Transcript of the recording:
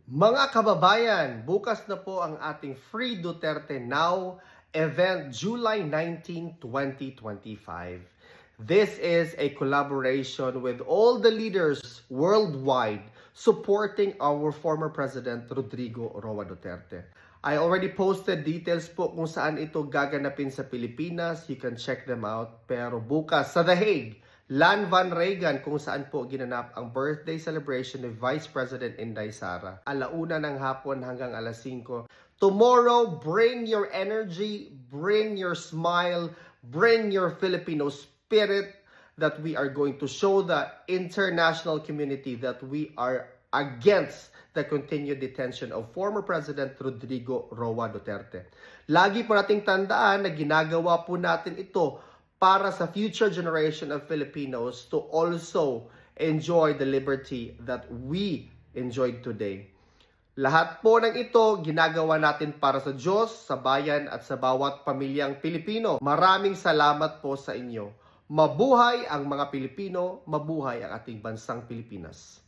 Mga kababayan, bukas na po ang ating Free Duterte Now event July 19, 2025. This is a collaboration with all the leaders worldwide supporting our former President Rodrigo Roa Duterte. I already posted details po kung saan ito gaganapin sa Pilipinas. You can check them out. Pero bukas sa The Hague, Lan Van Regan kung saan po ginanap ang birthday celebration ni Vice President Inday Sara. Alauna ng hapon hanggang alas 5. Tomorrow, bring your energy, bring your smile, bring your Filipino spirit that we are going to show the international community that we are against the continued detention of former President Rodrigo Roa Duterte. Lagi po nating tandaan na ginagawa po natin ito para sa future generation of Filipinos to also enjoy the liberty that we enjoyed today. Lahat po ng ito ginagawa natin para sa Diyos, sa bayan at sa bawat pamilyang Pilipino. Maraming salamat po sa inyo. Mabuhay ang mga Pilipino, mabuhay ang ating bansang Pilipinas.